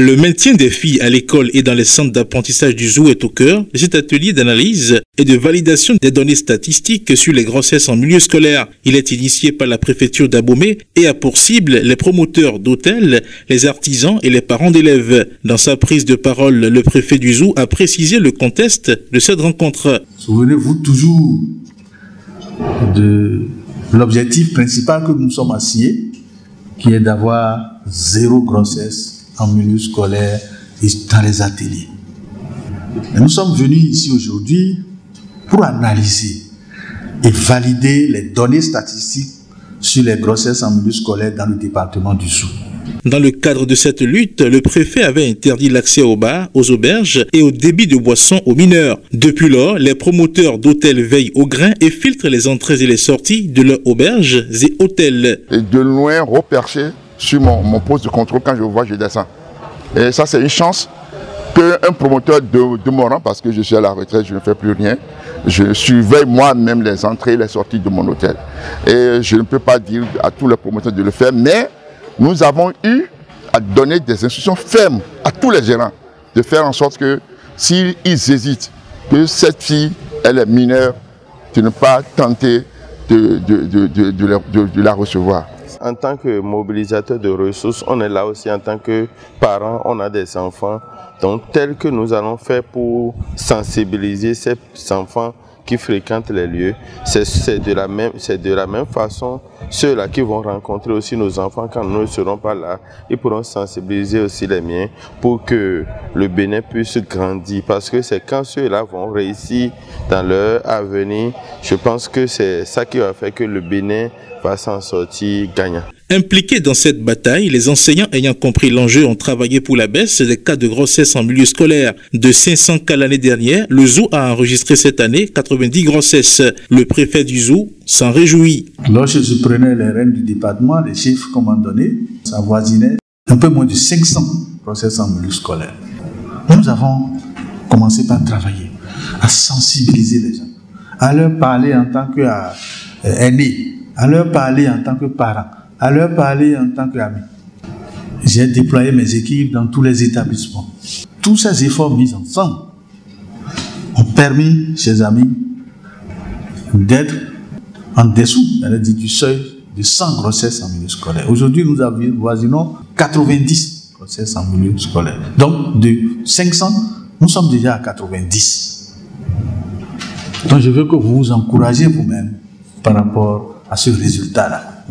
Le maintien des filles à l'école et dans les centres d'apprentissage du zoo est au cœur de cet atelier d'analyse et de validation des données statistiques sur les grossesses en milieu scolaire. Il est initié par la préfecture d'Abomey et a pour cible les promoteurs d'hôtels, les artisans et les parents d'élèves. Dans sa prise de parole, le préfet du zoo a précisé le contexte de cette rencontre. Souvenez-vous toujours de l'objectif principal que nous sommes assignés, qui est d'avoir 0 grossesse en milieu scolaire et dans les ateliers. Et nous sommes venus ici aujourd'hui pour analyser et valider les données statistiques sur les grossesses en milieu scolaire dans le département du Zoo. Dans le cadre de cette lutte, le préfet avait interdit l'accès aux bars, aux auberges et au débit de boissons aux mineurs. Depuis lors, les promoteurs d'hôtels veillent au grain et filtrent les entrées et les sorties de leurs auberges et hôtels. Et de loin, reperché sur mon poste de contrôle, quand je vois, je descends. Et ça, c'est une chance qu'un promoteur de mon rang, parce que je suis à la retraite, je ne fais plus rien, je surveille moi-même les entrées et les sorties de mon hôtel. Et je ne peux pas dire à tous les promoteurs de le faire, mais nous avons eu à donner des instructions fermes à tous les gérants, de faire en sorte que s'ils hésitent, que cette fille, elle est mineure, de ne pas tenter de la recevoir. En tant que mobilisateur de ressources, on est là aussi en tant que parents, on a des enfants. Donc, tel que nous allons faire pour sensibiliser ces enfants qui fréquentent les lieux, c'est de la même façon, ceux-là qui vont rencontrer aussi nos enfants quand nous ne serons pas là, ils pourront sensibiliser aussi les miens pour que le Bénin puisse grandir. Parce que c'est quand ceux-là vont réussir dans leur avenir, je pense que c'est ça qui va faire que le Bénin va s'en sortir gagnant. Impliqués dans cette bataille, les enseignants ayant compris l'enjeu ont travaillé pour la baisse des cas de grossesse en milieu scolaire. De 500 cas l'année dernière, le zoo a enregistré cette année 90 grossesses. Le préfet du zoo s'en réjouit. Lorsque je prenais les rênes du département, les chiffres qu'on m'a donnés, ça voisinait un peu moins de 500 grossesses en milieu scolaire. Nous avons commencé par travailler, à sensibiliser les gens, à leur parler en tant qu'aînés, à leur parler en tant que parents, à leur parler en tant qu'amis. J'ai déployé mes équipes dans tous les établissements. Tous ces efforts mis ensemble ont permis, chers amis, d'être en dessous du seuil de 100 grossesses en milieu scolaire. Aujourd'hui, nous avoisinons 90 grossesses en milieu scolaire. Donc, de 500, nous sommes déjà à 90. Donc, je veux que vous vous encouragez vous-même par rapport à ce résultat-là.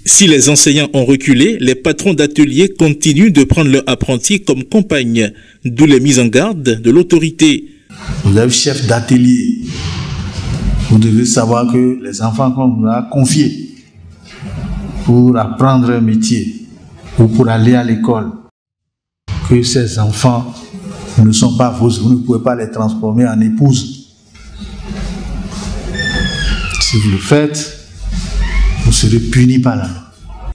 Si les enseignants ont reculé, les patrons d'ateliers continuent de prendre leurs apprentis comme compagnes, d'où les mises en garde de l'autorité. Vous avez chef d'atelier. Vous devez savoir que les enfants qu'on vous a confiés pour apprendre un métier ou pour aller à l'école, que ces enfants ne sont pas vos, vous ne pouvez pas les transformer en épouses. Si vous le faites, vous serez puni par la loi.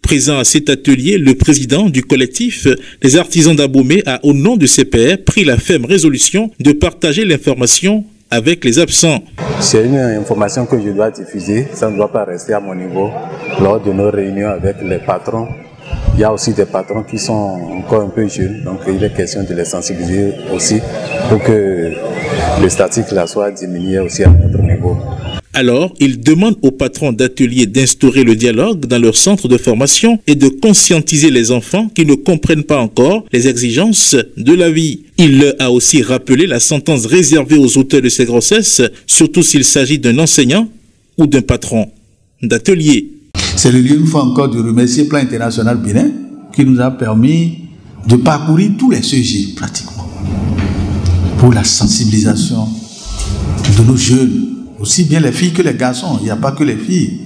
Présent à cet atelier, le président du collectif des artisans d'Abomey a, au nom de ses pairs, pris la ferme résolution de partager l'information avec les absents. C'est une information que je dois diffuser, ça ne doit pas rester à mon niveau. Lors de nos réunions avec les patrons, il y a aussi des patrons qui sont encore un peu jeunes, donc il est question de les sensibiliser aussi pour que le statique là soit diminué aussi à notre niveau. Alors, il demande aux patrons d'ateliers d'instaurer le dialogue dans leur centre de formation et de conscientiser les enfants qui ne comprennent pas encore les exigences de la vie. Il leur a aussi rappelé la sentence réservée aux auteurs de ces grossesses, surtout s'il s'agit d'un enseignant ou d'un patron d'atelier. C'est le lieu, une fois encore, de remercier Plan International Bénin qui nous a permis de parcourir tous les sujets pratiquement pour la sensibilisation de nos jeunes. Aussi bien les filles que les garçons, il n'y a pas que les filles.